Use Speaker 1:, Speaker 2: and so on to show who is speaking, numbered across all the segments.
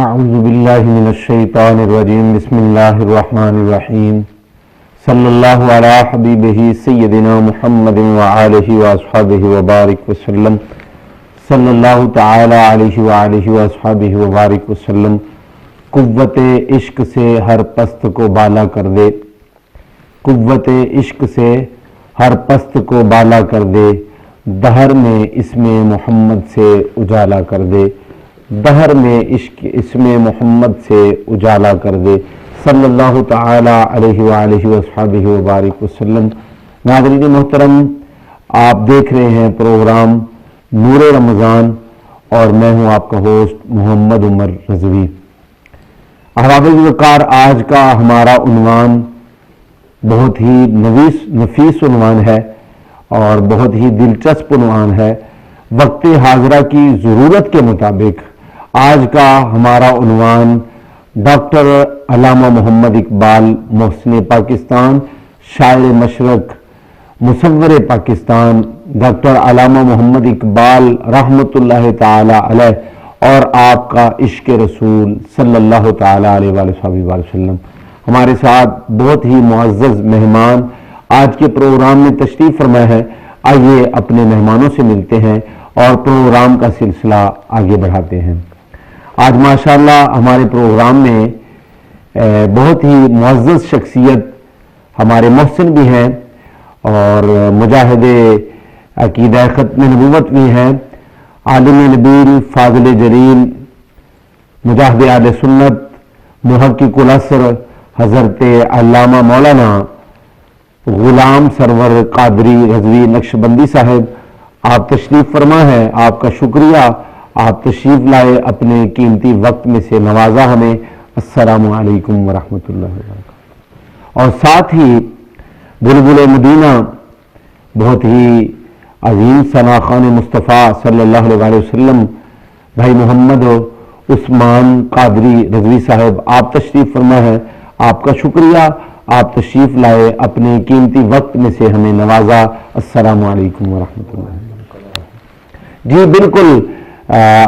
Speaker 1: اعوذ باللہ من الشیطان الرجیم بسم اللہ الرحمن الرحیم صلی اللہ علی حبیبہ سیدنا محمد وآلہ واصحابہ وبارک وسلم صلی اللہ تعالی علیہ وآلہ واصحابہ وبارک وسلم۔ قوت عشق سے ہر پست کو بالا کر دے، قوت عشق سے ہر پست کو بالا کر دے، دہر میں اسم محمد سے اجالا کر دے، دہر میں عشق اسم محمد سے اجالا کر دے، صلی اللہ تعالی علیہ وآلہ وصحبہ وبارک وسلم۔ ناظرین محترم، آپ دیکھ رہے ہیں پروگرام نور رمضان اور میں ہوں آپ کا ہوسٹ محمد عمر رضوی۔ احباب وقار، آج کا ہمارا عنوان بہت ہی نفیس عنوان ہے اور بہت ہی دلچسپ عنوان ہے۔ وقت حاضرہ کی ضرورت کے مطابق آج کا ہمارا عنوان ڈاکٹر علامہ محمد اقبال محسن پاکستان، شاعر مشرق، مصور پاکستان، ڈاکٹر علامہ محمد اقبال رحمۃ اللہ تعالی علیہ اور آپ کا عشق رسول صلی اللہ تعالی علیہ وآلہ وسلم۔ ہمارے ساتھ بہت ہی معزز مہمان آج کے پروگرام میں تشریف فرمائے ہیں۔ آئیے اپنے مہمانوں سے ملتے ہیں اور پروگرام کا سلسلہ آگے بڑھاتے ہیں۔ آج ماشاءاللہ ہمارے پروگرام میں بہت ہی معزز شخصیت ہمارے محسن بھی ہیں اور مجاہد عقیدہ ختم نبوت بھی ہیں، عالم نبیل، فاضل جلیل، مجاہد اہل سنت، محقق العصر حضرت علامہ مولانا غلام سرور قادری رضوی نقشبندی صاحب، آپ تشریف فرما ہیں، آپ کا شکریہ، آپ تشریف لائے، اپنے قیمتی وقت میں سے نوازا ہمیں۔ السلام علیکم ورحمۃ اللہ وبرکاتہ۔ اور ساتھ ہی بلبل مدینہ، بہت ہی عظیم ثنا خوان مصطفیٰ صلی اللہ علیہ وسلم، بھائی محمد عثمان قادری رضوی صاحب، آپ تشریف فرما ہیں، آپ کا شکریہ، آپ تشریف لائے، اپنے قیمتی وقت میں سے ہمیں نوازا۔ السلام علیکم ورحمۃ اللہ وبرکاتہ۔ جی بالکل،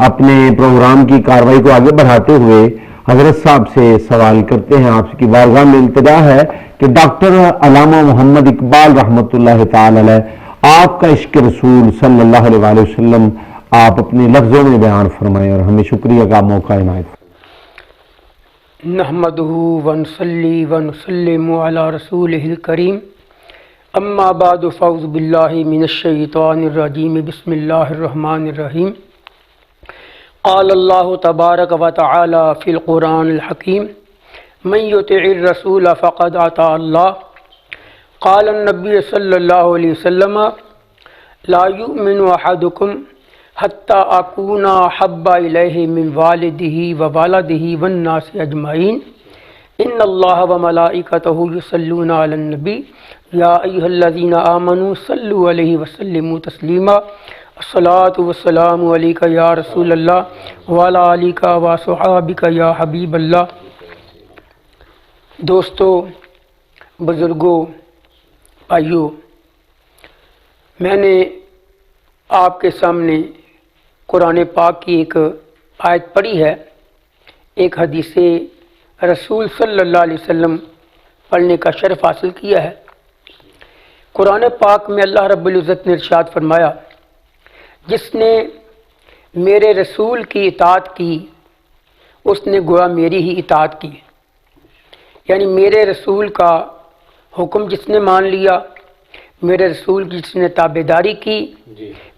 Speaker 1: اپنے پروگرام کی کارروائی کو آگے بڑھاتے ہوئے حضرت صاحب سے سوال کرتے ہیں، آپ کی بارگاہ میں التجا ہے کہ ڈاکٹر علامہ محمد اقبال رحمۃ اللہ تعالی علیہ، آپ کا عشق رسول صلی اللہ علیہ وآلہ وسلم آپ اپنے لفظوں میں بیان فرمائیں اور ہمیں شکریہ کا موقع عنایت فرمائیں۔
Speaker 2: نحمدہ ونصلی ونسلم علی رسولہ الکریم، اما بعد فاعوذ باللہ من الشیطان الرجیم، بسم اللہ الرحمن الرحیم۔ قال اللہ تبارک و تعالی فی القرآن الحکیم، من یطع الرسول فقد اطاع اللہ۔ قال النبی صلی اللہ علیہ وسلم، لا یؤمن احدکم حتی اکون احب الیہ من والدہ ووالدہ والناس اجمعین، ان اللہ وملائکتہ یصلون علی النبی، یا ایھا الذین آمنوا صلوا علیہ وسلموا تسلیما، الصلاۃ والسلام علیک یا رسول اللہ وعلی آلک وصحابک یا حبیب اللہ۔ دوستو، بزرگوں، بھائیو، میں نے آپ کے سامنے قرآن پاک کی ایک آیت پڑھی ہے، ایک حدیث رسول صلی اللہ علیہ وسلم پڑھنے کا شرف حاصل کیا ہے۔ قرآن پاک میں اللہ رب العزت نے ارشاد فرمایا، جس نے میرے رسول کی اطاعت کی اس نے گویا میری ہی اطاعت کی، یعنی میرے رسول کا حکم جس نے مان لیا، میرے رسول کی جس نے تابعداری کی،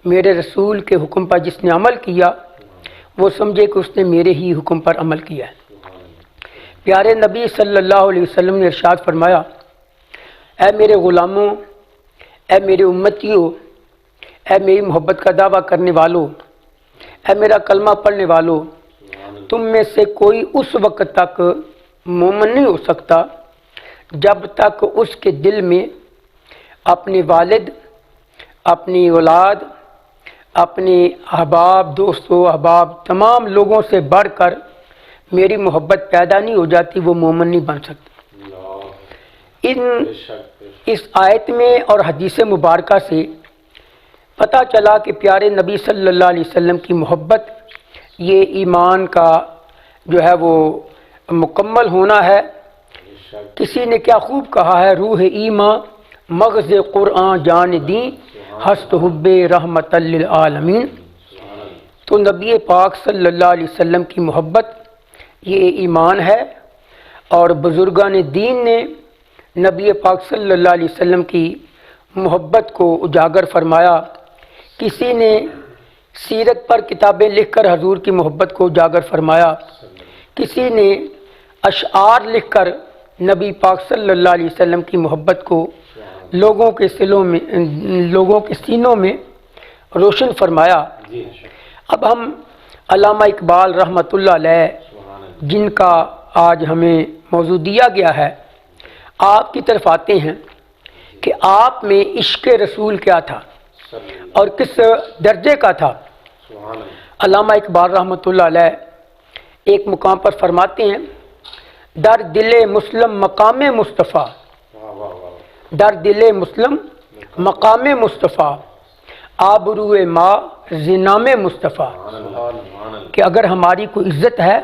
Speaker 2: میرے رسول کے حکم پر جس نے عمل کیا، وہ سمجھے کہ اس نے میرے ہی حکم پر عمل کیا ہے۔ پیارے نبی صلی اللہ علیہ وسلم نے ارشاد فرمایا، اے میرے غلاموں، اے میرے امتیوں، اے میری محبت کا دعویٰ کرنے والوں، اے میرا کلمہ پڑھنے والوں، تم میں سے کوئی اس وقت تک مومن نہیں ہو سکتا جب تک اس کے دل میں اپنے والد، اپنی اولاد، اپنے احباب، دوستوں، احباب، تمام لوگوں سے بڑھ کر میری محبت پیدا نہیں ہو جاتی، وہ مومن نہیں بن سکتا۔ اس آیت میں اور حدیث مبارکہ سے پتہ چلا کہ پیارے نبی صلی اللہ علیہ وسلم کی محبت یہ ایمان کا جو ہے وہ مکمل ہونا ہے۔ کسی نے کیا خوب کہا ہے، روح ایماں مغز قرآن جان دیں، ہست حب رحمت للعالمین۔ تو نبی پاک صلی اللہ علیہ وسلم کی محبت یہ ایمان ہے، اور بزرگان دین نے نبی پاک صلی اللہ علیہ وسلم کی محبت کو اجاگر فرمایا۔ کسی نے سیرت پر کتابیں لکھ کر حضور کی محبت کو اجاگر فرمایا، کسی نے اشعار لکھ کر نبی پاک صلی اللہ علیہ وسلم کی محبت کو لوگوں کے سینوں میں روشن فرمایا۔ اب ہم علامہ اقبال رحمۃ اللہ علیہ جن کا آج ہمیں موضوع دیا گیا ہے، آپ کی طرف آتے ہیں کہ آپ میں عشق رسول کیا تھا اور کس درجے کا تھا۔ علامہ اقبال رحمۃ اللہ علیہ ایک مقام پر فرماتے ہیں، در دل مسلم مقام مصطفیٰ، در دل مسلم مقام مصطفیٰ، آبروئے ما زنام مصطفیٰ، کہ اگر ہماری کوئی عزت ہے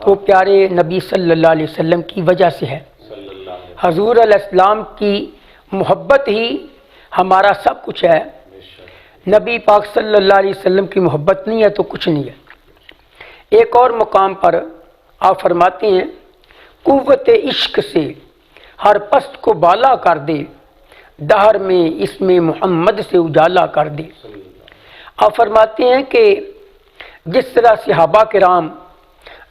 Speaker 2: تو پیارے نبی صلی اللہ علیہ وسلم کی وجہ سے ہے۔ حضور علیہ السلام کی محبت ہی ہمارا سب کچھ ہے۔ نبی پاک صلی اللہ علیہ وسلم کی محبت نہیں ہے تو کچھ نہیں ہے۔ ایک اور مقام پر آپ فرماتے ہیں، قوت عشق سے ہر پست کو بالا کر دے، دہر میں اسم محمد سے اجالا کر دے۔ آپ فرماتے ہیں کہ جس طرح صحابہ کرام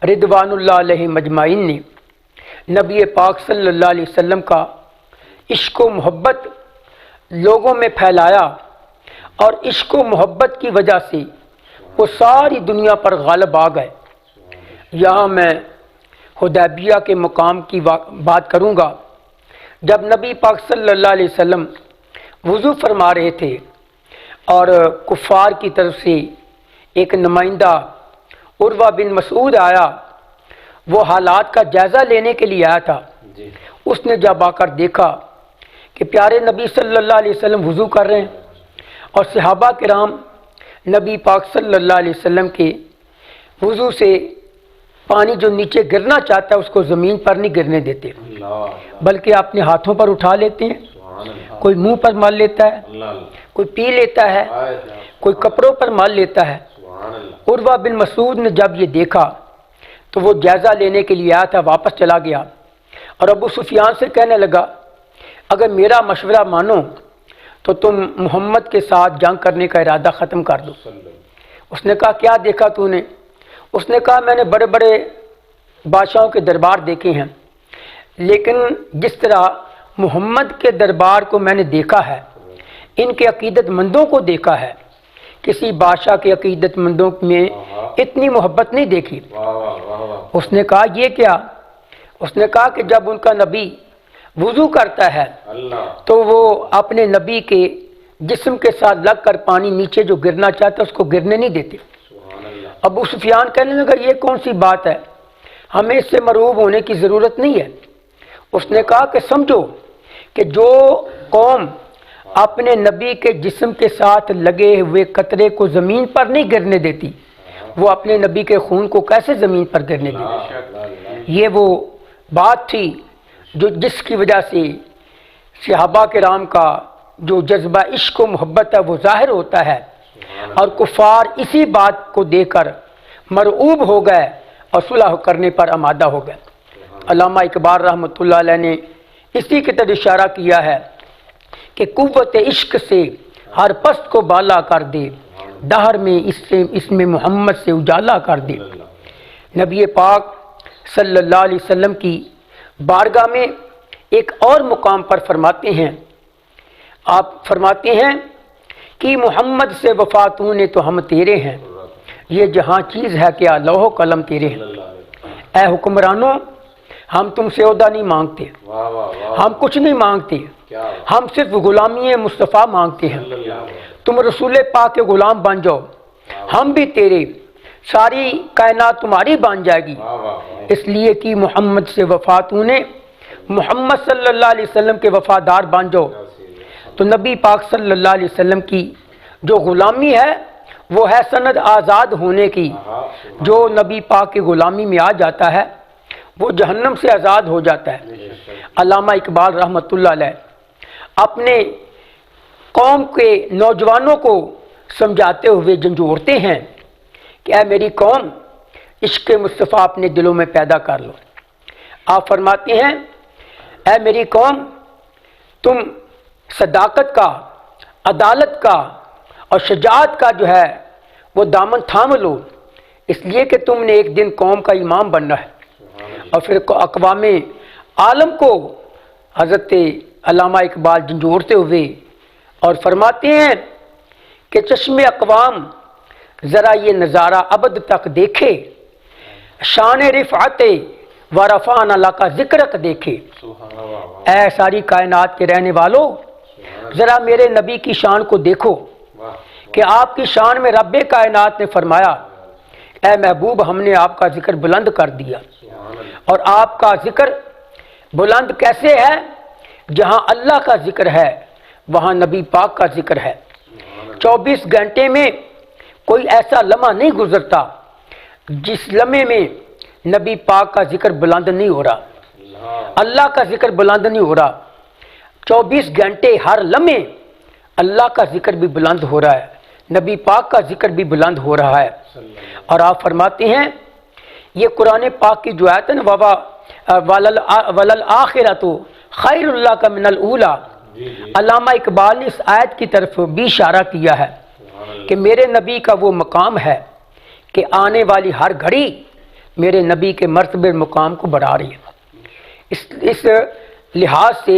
Speaker 2: رضوان اللہ علیہ مجمعین نے نبی پاک صلی اللہ علیہ وسلم کا عشق و محبت لوگوں میں پھیلایا، اور عشق و محبت کی وجہ سے وہ ساری دنیا پر غالب آ گئے۔ یہاں میں حدیبیہ کے مقام کی بات کروں گا، جب نبی پاک صلی اللہ علیہ وسلم وضو فرما رہے تھے اور کفار کی طرف سے ایک نمائندہ عروہ بن مسعود آیا، وہ حالات کا جائزہ لینے کے لیے آیا تھا۔ اس نے جب آ کر دیکھا کہ پیارے نبی صلی اللہ علیہ وسلم وضو کر رہے ہیں اور صحابہ کرام نبی پاک صلی اللہ علیہ وسلم کے وضو سے پانی جو نیچے گرنا چاہتا ہے اس کو زمین پر نہیں گرنے دیتے، بلکہ اپنے ہاتھوں پر اٹھا لیتے ہیں، کوئی منہ پر مال لیتا ہے، کوئی پی لیتا ہے، کوئی کپڑوں پر مال لیتا ہے۔ عروہ بن مسعود نے جب یہ دیکھا تو وہ جائزہ لینے کے لیے آیا تھا، واپس چلا گیا اور ابو سفیان سے کہنے لگا، اگر میرا مشورہ مانو تو تم محمد کے ساتھ جنگ کرنے کا ارادہ ختم کر دو۔ اس نے کہا، کیا دیکھا تو نے؟ اس نے کہا، میں نے بڑے بڑے بادشاہوں کے دربار دیکھے ہیں، لیکن جس طرح محمد کے دربار کو میں نے دیکھا ہے، ان کے عقیدت مندوں کو دیکھا ہے، کسی بادشاہ کے عقیدت مندوں میں اتنی محبت نہیں دیکھی۔ اس نے کہا، یہ کیا؟ اس نے کہا کہ جب ان کا نبی وضو کرتا ہے تو وہ اپنے نبی کے جسم کے ساتھ لگ کر پانی نیچے جو گرنا چاہتا ہے اس کو گرنے نہیں دیتے۔ ابو سفیان کہنے لگا، یہ کون سی بات ہے، ہمیں اس سے مرعوب ہونے کی ضرورت نہیں ہے۔ اس نے کہا کہ سمجھو کہ جو قوم اپنے نبی کے جسم کے ساتھ لگے ہوئے قطرے کو زمین پر نہیں گرنے دیتی، وہ اپنے نبی کے خون کو کیسے زمین پر گرنے دیتی؟ یہ وہ بات تھی جس کی وجہ سے صحابہ کرام کا جو جذبہ عشق و محبت ہے وہ ظاہر ہوتا ہے، اور کفار اسی بات کو دیکھ کر مرعوب ہو گئے اور صلح کرنے پر آمادہ ہو گئے۔ علامہ اقبال رحمۃ اللہ علیہ نے اسی کی طرف اشارہ کیا ہے کہ قوت عشق سے ہر پست کو بالا کر دے، دہر میں اس میں محمد سے اجالا کر دے۔ نبی پاک صلی اللہ علیہ وسلم کی بارگاہ میں ایک اور مقام پر فرماتے ہیں، آپ فرماتے ہیں کہ محمد سے وفا تو نے تو ہم تیرے ہیں، یہ جہاں چیز ہے کیا لوح و قلم تیرے ہیں۔ اے حکمرانوں، ہم تم سے عہدہ نہیں مانگتے، ہم کچھ نہیں مانگتے، ہم صرف غلامی مصطفیٰ مانگتے ہیں۔ تم رسول پاک کے غلام بن جاؤ، ہم بھی تیرے، ساری کائنات تمہاری بن جائے گی۔ اس لیے کہ محمد سے وفا تو نے، محمد صلی اللہ علیہ وسلم کے وفادار بن جاؤ۔ تو نبی پاک صلی اللہ علیہ وسلم کی جو غلامی ہے وہ ہے سند آزاد ہونے کی. جو نبی پاک کی غلامی میں آ جاتا ہے وہ جہنم سے آزاد ہو جاتا ہے. علامہ اقبال رحمۃ اللہ علیہ اپنے قوم کے نوجوانوں کو سمجھاتے ہوئے جھنجھوڑتے ہیں کہ اے میری قوم، عشق مصطفیٰ اپنے دلوں میں پیدا کر لو. آپ فرماتے ہیں اے میری قوم، تم صداقت کا، عدالت کا اور شجاعت کا جو ہے وہ دامن تھام لو، اس لیے کہ تم نے ایک دن قوم کا امام بننا ہے. اور پھر اقوام عالم کو حضرت علامہ اقبال جھنجھوڑتے ہوئے اور فرماتے ہیں کہ چشم اقوام ذرا یہ نظارہ ابد تک دیکھے، شان رفعت و رفعنا لک ذکرک دیکھے. اے ساری کائنات کے رہنے والوں، ذرا میرے نبی کی شان کو دیکھو کہ آپ کی شان میں رب کائنات نے فرمایا اے محبوب، ہم نے آپ کا ذکر بلند کر دیا. اور آپ کا ذکر بلند کیسے ہے؟ جہاں اللہ کا ذکر ہے وہاں نبی پاک کا ذکر ہے. 24 گھنٹے میں کوئی ایسا لمحہ نہیں گزرتا جس لمحے میں نبی پاک کا ذکر بلند نہیں ہو رہا، اللہ کا ذکر بلند نہیں ہو رہا. 24 گھنٹے ہر لمحے اللہ کا ذکر بھی بلند ہو رہا ہے، نبی پاک کا ذکر بھی بلند ہو رہا ہے. اور آپ فرماتے ہیں یہ قرآن پاک کی جو آیت ہے نا، وَلَلْآخِرَةُ خَيْرٌ لَكَ مِنَ الْأُولَىٰ، علامہ اقبال نے اس آیت کی طرف بھی اشارہ کیا ہے کہ میرے نبی کا وہ مقام ہے کہ آنے والی ہر گھڑی میرے نبی کے مرتبے مقام کو بڑھا رہی ہے. اس لحاظ سے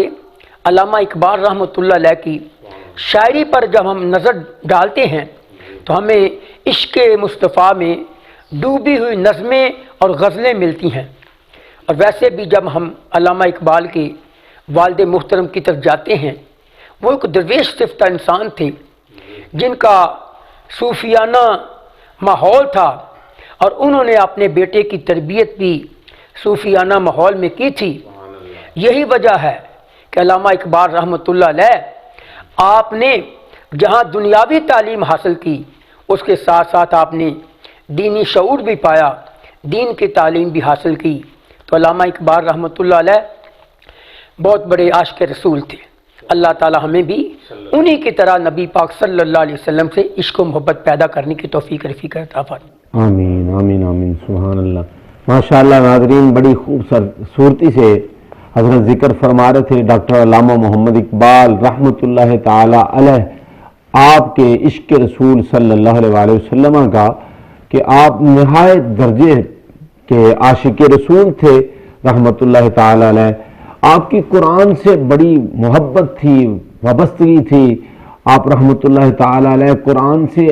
Speaker 2: علامہ اقبال رحمۃ اللہ علیہ کی شاعری پر جب ہم نظر ڈالتے ہیں تو ہمیں عشق مصطفیٰ میں ڈوبی ہوئی نظمیں اور غزلیں ملتی ہیں. اور ویسے بھی جب ہم علامہ اقبال کے والد محترم کی طرف جاتے ہیں، وہ ایک درویش صفتہ انسان تھے جن کا صوفیانہ ماحول تھا، اور انہوں نے اپنے بیٹے کی تربیت بھی صوفیانہ ماحول میں کی تھی. یہی وجہ ہے کہ علامہ اقبال رحمۃ اللہ علیہ آپ نے جہاں دنیاوی تعلیم حاصل کی اس کے ساتھ ساتھ آپ نے دینی شعور بھی پایا، دین کی تعلیم بھی حاصل کی. تو علامہ اقبال رحمۃ اللہ علیہ بہت بڑے عاشق رسول تھے. اللہ تعالی ہمیں بھی انہی کی طرح نبی پاک صلی اللہ علیہ وسلم سے عشق و محبت پیدا کرنے کی توفیق رفیق عطا فرمائے.
Speaker 1: آمین آمین آمین. سبحان اللہ. ماشاءاللہ ناظرین، بڑی خوبصورتی سے حضرت ذکر فرما رہے تھے ڈاکٹر علامہ محمد اقبال رحمۃ اللہ تعالی علیہ آپ کے عشق رسول صلی اللہ علیہ وسلم کا، کہ آپ نہایت درجے کے عاشق رسول تھے رحمۃ اللہ تعالی علیہ. آپ کی قرآن سے بڑی محبت تھی، وابستگی تھی. آپ رحمۃ اللہ تعالی علیہ قرآن سے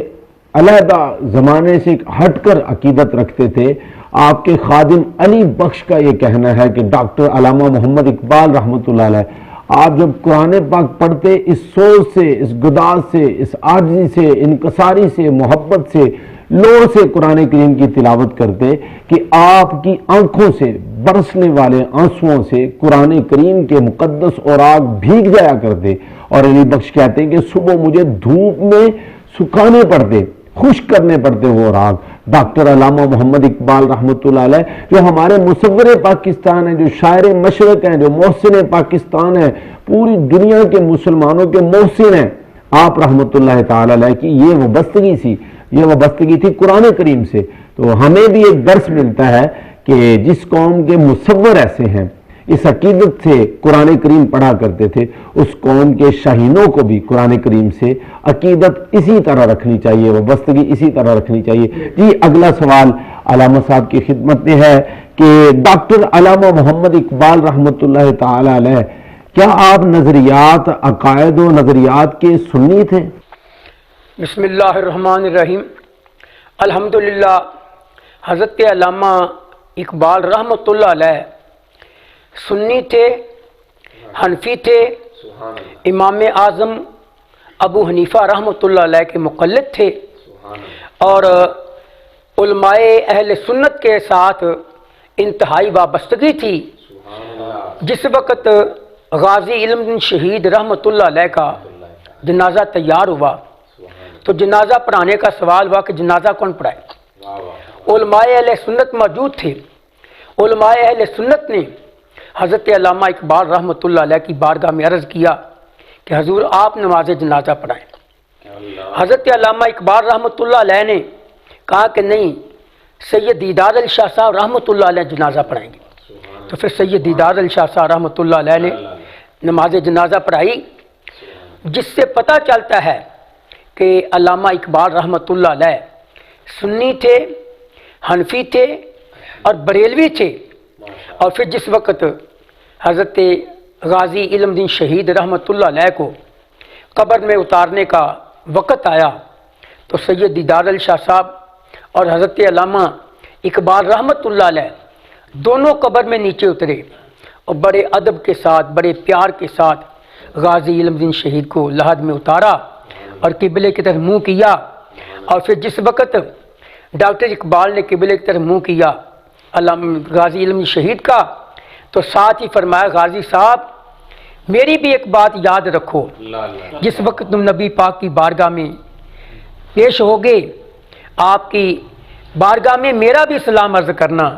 Speaker 1: علیحدہ زمانے سے ہٹ کر عقیدت رکھتے تھے. آپ کے خادم علی بخش کا یہ کہنا ہے کہ ڈاکٹر علامہ محمد اقبال رحمۃ اللہ علیہ آپ جب قرآن پاک پڑھتے اس سوز سے، اس گداز سے، اس عاجزی سے، انکساری سے، محبت سے، لوڑ سے قرآن کریم کی تلاوت کرتے کہ آپ کی آنکھوں سے برسنے والے آنسوؤں سے قرآن کریم کے مقدس اوراق بھیگ جایا کرتے. اور علی بخش کہتے ہیں کہ صبح مجھے دھوپ میں سکھانے پڑتے، خشک کرنے پڑتے وہ اوراق. ڈاکٹر علامہ محمد اقبال رحمۃ اللہ علیہ جو ہمارے مصور پاکستان ہیں، جو شاعر مشرق ہیں، جو محسن پاکستان ہیں، پوری دنیا کے مسلمانوں کے محسن ہیں، آپ رحمۃ اللہ تعالی علیہ کی یہ وابستگی تھی قرآن کریم سے. تو ہمیں بھی ایک درس ملتا ہے کہ جس قوم کے مصور ایسے ہیں، اس عقیدت سے قرآن کریم پڑھا کرتے تھے، اس قوم کے شاہینوں کو بھی قرآن کریم سے عقیدت اسی طرح رکھنی چاہیے، وابستگی اسی طرح رکھنی چاہیے. جی اگلا سوال علامہ صاحب کی خدمت میں ہے کہ ڈاکٹر علامہ محمد اقبال رحمۃ اللہ تعالی علیہ کیا آپ نظریات، عقائد و نظریات کے سنی تھے؟
Speaker 2: بسم اللہ الرحمن الرحیم. الحمدللہ حضرت علامہ اقبال رحمۃ اللہ علیہ سنی تھے، حنفی تھے، امام اعظم ابو حنیفہ رحمۃ اللہ علیہ کے مقلد تھے، اور علماء اہل سنت کے ساتھ انتہائی وابستگی تھی. جس وقت غازی علم دین شہید رحمۃ اللہ علیہ کا جنازہ تیار ہوا تو جنازہ پڑھانے کا سوال ہوا کہ جنازہ کون پڑھائے؟ علماء اہل سنت موجود تھے۔ علماء اہل سنت نے حضرت علامہ اقبال رحمۃ اللہ علیہ کی بارگاہ میں عرض کیا کہ حضور آپ نماز جنازہ پڑھائیں۔ حضرت علامہ اقبال رحمۃ اللہ علیہ نے کہا کہ نہیں، سید دیدار علی شاہ صاحب رحمۃ اللہ علیہ جنازہ پڑھائیں گے۔ تو پھر سید دیدار علی شاہ صاحب رحمۃ اللہ علیہ نے نماز جنازہ پڑھائی، جس سے پتہ چلتا ہے کہ علامہ اقبال رحمۃ اللہ علیہ سنی تھے، حنفی تھے اور بریلوی تھے۔ اور پھر جس وقت حضرت غازی علم دین شہید رحمۃ اللہ علیہ کو قبر میں اتارنے کا وقت آیا تو سید دیدار علی شاہ صاحب اور حضرت علامہ اقبال رحمۃ اللہ علیہ دونوں قبر میں نیچے اترے اور بڑے ادب کے ساتھ، بڑے پیار کے ساتھ غازی علم دین شہید کو لحد میں اتارا اور قبلے کی طرف منہ کیا۔ اور پھر جس وقت ڈاکٹر اقبال نے قبلے کی طرف منہ کیا علامہ غازی علم دین شہید کا، تو ساتھ ہی فرمایا غازی صاحب میری بھی ایک بات یاد رکھو، جس وقت تم نبی پاک کی بارگاہ میں پیش ہوگے، آپ کی بارگاہ میں میرا بھی سلام عرض کرنا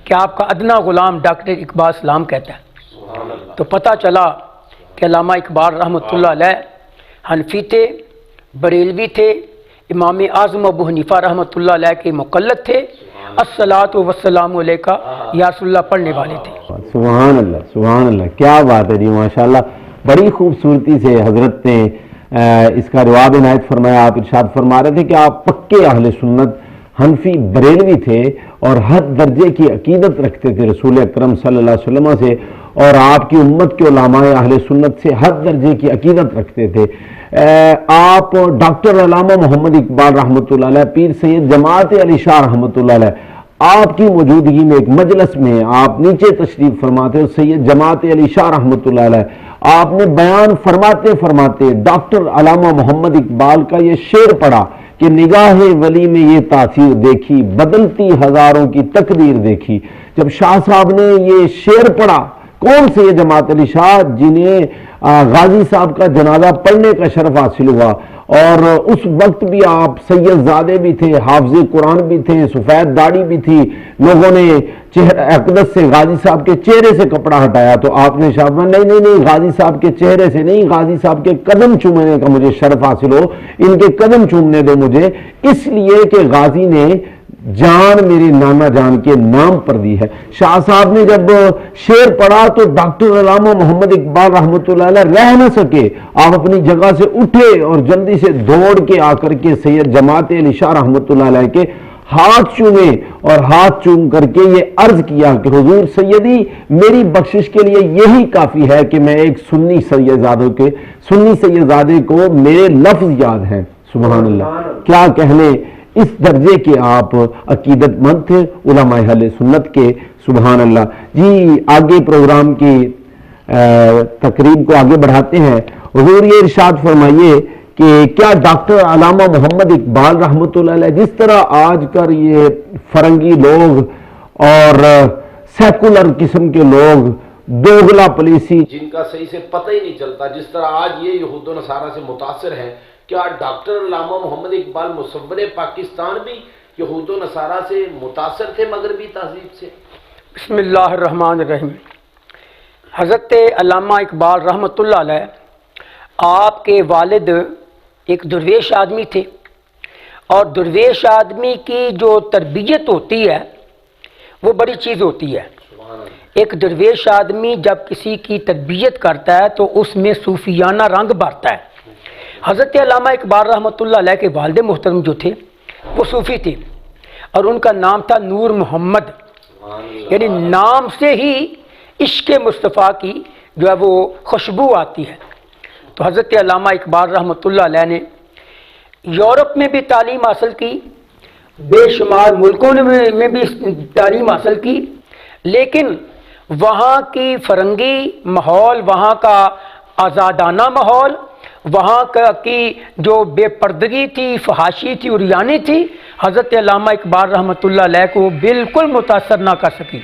Speaker 2: کہ آپ کا ادنا غلام ڈاکٹر اقبال سلام کہتا ہے۔ تو پتہ چلا کہ علامہ اقبال رحمۃ اللہ علیہ حنفی تھے، بریلوی تھے، امام اعظم ابو حنیفہ رحمۃ اللہ علیہ کے مقلد تھے، الصلاۃ والسلام علیکہ یا رسول اللہ پڑھنے والے تھے۔
Speaker 1: سبحان اللہ، سبحان اللہ، کیا بات ہے جی، ماشاءاللہ بڑی خوبصورتی سے حضرت نے اس کا جواب عنایت فرمایا۔ آپ ارشاد فرما رہے تھے کہ آپ پکے اہل سنت حنفی بریلوی تھے اور حد درجے کی عقیدت رکھتے تھے رسول اکرم صلی اللہ علیہ وسلم سے، اور آپ کی امت کے علماء اہل سنت سے حد درجے کی عقیدت رکھتے تھے۔ آپ ڈاکٹر علامہ محمد اقبال رحمۃ اللہ علیہ، پیر سید جماعت علی شاہ رحمۃ اللہ علیہ، آپ کی موجودگی میں ایک مجلس میں آپ نیچے تشریف فرماتے اور سید جماعت علی شاہ رحمۃ اللہ علیہ آپ نے بیان فرماتے فرماتے ڈاکٹر علامہ محمد اقبال کا یہ شعر پڑھا کہ نگاہ ولی میں یہ تاثیر دیکھی، بدلتی ہزاروں کی تقدیر دیکھی۔ جب شاہ صاحب نے یہ شعر پڑھا، کون سے یہ جماعت علی شاہ جنہیں غازی صاحب کا جنازہ پڑھنے کا شرف حاصل ہوا، اور اس وقت بھی آپ سید زادے بھی تھے، حافظ قرآن بھی تھے، سفید داڑھی بھی تھی، لوگوں نے چہرہ اقدس سے غازی صاحب کے چہرے سے کپڑا ہٹایا تو آپ نے شاہ نہیں، غازی صاحب کے چہرے سے نہیں، غازی صاحب کے قدم چومنے کا مجھے شرف حاصل ہو، ان کے قدم چومنے دو مجھے، اس لیے کہ غازی نے جان میرے نانا جان کے نام پر دی ہے۔ شاہ صاحب نے جب شعر پڑھا تو ڈاکٹر علامہ محمد اقبال رحمۃ اللہ علیہ رہ نہ سکے، آپ اپنی جگہ سے اٹھے اور جلدی سے دوڑ کے آ کر کے سید جماعت علی شاہ رحمۃ اللہ علیہ کے ہاتھ چومے اور ہاتھ چوم کر کے یہ عرض کیا کہ حضور سیدی میری بخشش کے لیے یہی کافی ہے کہ میں ایک سنی سیدزادے کو میرے لفظ یاد ہیں۔ سبحان اللہ، کیا کہنے، اس درجے کے آپ عقیدت مند تھے علماء اہل سنت کے۔ سبحان اللہ جی، آگے پروگرام کی تقریب کو آگے بڑھاتے ہیں۔ حضور یہ ارشاد فرمائیے کہ کیا ڈاکٹر علامہ محمد اقبال رحمۃ اللہ علیہ جس طرح آج کل یہ فرنگی لوگ اور سیکولر قسم کے لوگ دوغلا پالیسی
Speaker 3: جن کا صحیح سے پتہ ہی نہیں چلتا، جس طرح آج یہ یہود و نصارہ سے متاثر ہیں، کیا ڈاکٹر علامہ محمد اقبال مصور پاکستان بھی یہود و نصارہ سے متاثر تھے مغربی تہذیب سے؟
Speaker 2: بسم اللہ الرحمن الرحیم۔ حضرت علامہ اقبال رحمۃ اللہ علیہ آپ کے والد ایک درویش آدمی تھے، اور درویش آدمی کی جو تربیت ہوتی ہے وہ بڑی چیز ہوتی ہے۔ ایک درویش آدمی جب کسی کی تربیت کرتا ہے تو اس میں صوفیانہ رنگ بھرتا ہے۔ حضرت علامہ اقبال رحمۃ اللہ علیہ کے والد محترم جو تھے وہ صوفی تھے، اور ان کا نام تھا نور محمد، یعنی نام سے ہی عشق مصطفیٰ کی جو ہے وہ خوشبو آتی ہے۔ تو حضرت علامہ اقبال رحمۃ اللہ علیہ نے یورپ میں بھی تعلیم حاصل کی، بے شمار ملکوں میں بھی تعلیم حاصل کی، لیکن وہاں کی فرنگی ماحول، وہاں کا آزادانہ ماحول، وہاں کی جو بے پردگی تھی، فحاشی تھی، عریانی تھی، حضرت علامہ اقبال رحمۃ اللہ علیہ کو بالکل متاثر نہ کر سکی۔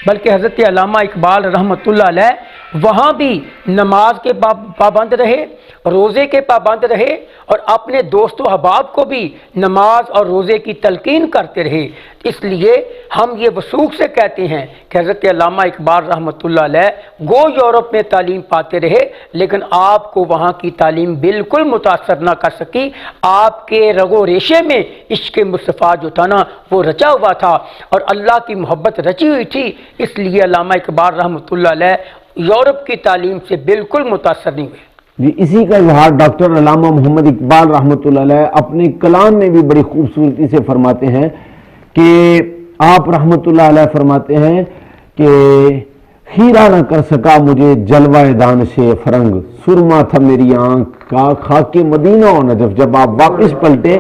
Speaker 2: بلکہ حضرت علامہ اقبال رحمۃ اللہ علیہ وہاں بھی نماز کے پابند رہے، روزے کے پابند رہے، اور اپنے دوست و احباب کو بھی نماز اور روزے کی تلقین کرتے رہے۔ اس لیے ہم یہ وثوق سے کہتے ہیں کہ حضرت علامہ اقبال رحمۃ اللہ علیہ گو یورپ میں تعلیم پاتے رہے، لیکن آپ کو وہاں کی تعلیم بالکل متاثر نہ کر سکی۔ آپ کے رگ و ریشے میں عشق مصطفیٰ جو تھا نا وہ رچا ہوا تھا، اور اللہ کی محبت رچی ہوئی تھی، اس لیے علامہ اقبال رحمۃ اللہ علیہ یورپ کی تعلیم سے بالکل متاثر نہیں ہوئے۔
Speaker 1: جی اسی کا اظہار ڈاکٹر علامہ محمد اقبال رحمۃ اللہ علیہ اپنے کلام میں بھی بڑی خوبصورتی سے فرماتے ہیں کہ آپ رحمۃ اللہ علیہ فرماتے ہیں کہ خیرہ نہ کر سکا مجھے جلوہ دانش فرنگ، سرما تھا میری آنکھ کا خاک مدینہ و نجف۔ جب آپ واپس پلٹے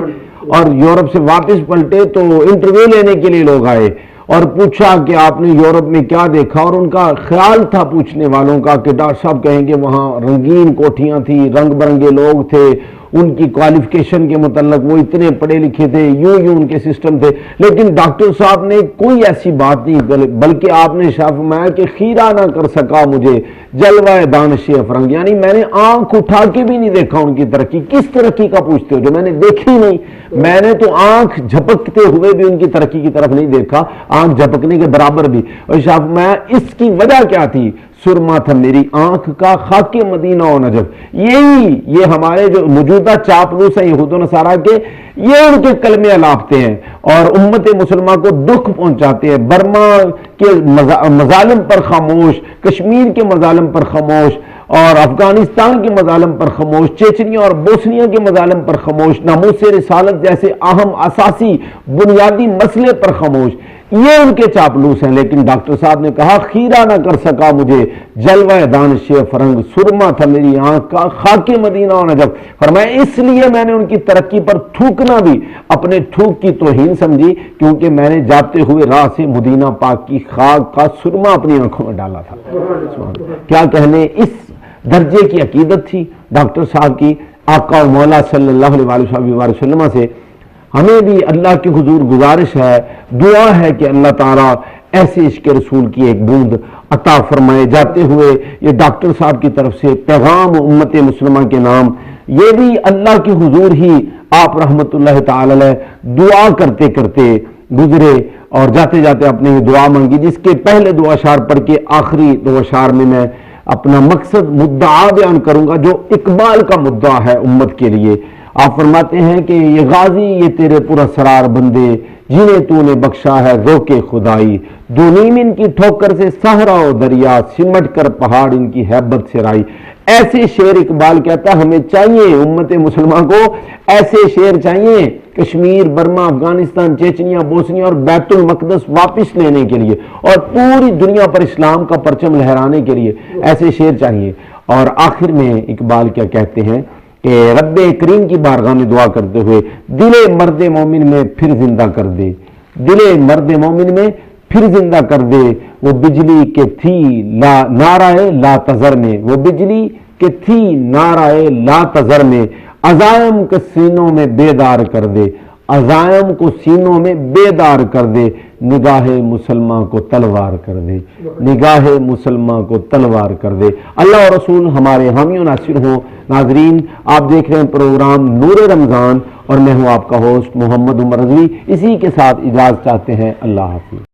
Speaker 1: اور یورپ سے واپس پلٹے تو انٹرویو لینے کے لیے لوگ آئے اور پوچھا کہ آپ نے یورپ میں کیا دیکھا، اور ان کا خیال تھا پوچھنے والوں کا کہ ڈاکٹر صاحب کہیں گے وہاں رنگین کوٹھیاں تھیں، رنگ برنگے لوگ تھے، ان کی کوالیفیکیشن کے متعلق وہ اتنے پڑھے لکھے تھے، یوں ان کے سسٹم تھے، لیکن ڈاکٹر صاحب نے کوئی ایسی بات نہیں، بلکہ آپ نے ارشاد فرمایا کہ خیرہ نہ کر سکا مجھے جلوہ دانش فرنگ، یعنی میں نے آنکھ اٹھا کے بھی نہیں دیکھا ان کی ترقی۔ کس ترقی کا پوچھتے ہو جو میں نے دیکھی نہیں؟ میں نے تو آنکھ جھپکتے ہوئے بھی ان کی ترقی کی طرف نہیں دیکھا، آنکھ جھپکنے کے برابر بھی۔ اور ارشاد فرمایا اس کی وجہ کیا تھی؟ سرما تھا میری آنکھ کا خاک مدینہ و نجف۔ یہ ہمارے جو موجودہ چاپلوس ہیں یہود و نصارہ کے، یہ ان کے کلمے الاپتے ہیں اور امت مسلمہ کو دکھ پہنچاتے ہیں۔ برما کے مظالم پر خاموش، کشمیر کے مظالم پر خاموش، اور افغانستان کے مظالم پر خاموش، چیچنیا اور بوسنیا کے مظالم پر خاموش، ناموس رسالت جیسے اہم اساسی بنیادی مسئلے پر خاموش، یہ ان کے چاپلوس ہیں۔ لیکن ڈاکٹر صاحب نے کہا خیرہ نہ کر سکا مجھے جلوہ دانش فرنگ، سرما تھا میری آنکھ کا خاک مدینہ و نجف۔ فرمایا اس لیے میں نے ان کی ترقی پر تھوکنا بھی اپنے تھوک کی توہین سمجھی، کیونکہ میں نے جاتے ہوئے راہ سے مدینہ پاک کی خاک کا سرما اپنی آنکھوں میں ڈالا تھا۔ کیا کہنے، اس درجے کی عقیدت تھی ڈاکٹر صاحب کی آقا و مولا صلی اللہ علیہ وسلم سے۔ ہمیں بھی اللہ کے حضور گزارش ہے، دعا ہے کہ اللہ تعالیٰ ایسے عشق رسول کی ایک بوند عطا فرمائے۔ جاتے ہوئے یہ ڈاکٹر صاحب کی طرف سے پیغام امت مسلمہ کے نام، یہ بھی اللہ کے حضور ہی آپ رحمت اللہ تعالی علیہ دعا کرتے کرتے گزرے، اور جاتے جاتے اپنے یہ دعا مانگی، جس کے پہلے دو اشعار پڑھ کے آخری دو اشعار میں اپنا مقصد مدعا بیان کروں گا جو اقبال کا مدعا ہے امت کے لیے۔ آپ فرماتے ہیں کہ یہ غازی یہ تیرے پراسرار بندے جنہیں تو نے بخشا ہے ذوق خدائی، دو نیم ان کی ٹھوکر سے صحرا و دریا، سمٹ کر پہاڑ ان کی ہیبت سے رائی۔ ایسے شعر اقبال کہتا ہے ہمیں چاہیے، امت مسلمہ کو ایسے شعر چاہیے، Kashmir, Burma, Afghanistan, Chechnya, Bosnia اور بیت المقدس واپس لینے کے لیے اور پوری دنیا پر اسلام کا پرچم لہرانے کے لیے ایسے شعر چاہیے۔ اور آخر میں اقبال کیا کہتے ہیں کہ رب کریم کی بارگاہ میں دعا کرتے ہوئے دل مرد مومن میں پھر زندہ کر دے، دل مرد مومن میں پھر زندہ کر دے، وہ بجلی کے تھی نعرہ لا تذر میں، وہ بجلی کے تھی نعرہ لا تذر میں، عزائم کے سینوں میں بیدار کر دے، عزائم کو سینوں میں بیدار کر دے، نگاہ مسلمہ کو تلوار کر دے، نگاہ مسلمہ کو تلوار کر دے۔ اللہ اور رسول ہمارے حامی و ناصر ہوں۔ ناظرین آپ دیکھ رہے ہیں پروگرام نور رمضان، اور میں ہوں آپ کا ہوسٹ محمد عمر رضوی۔ اسی کے ساتھ اجازت چاہتے ہیں، اللہ حافظ۔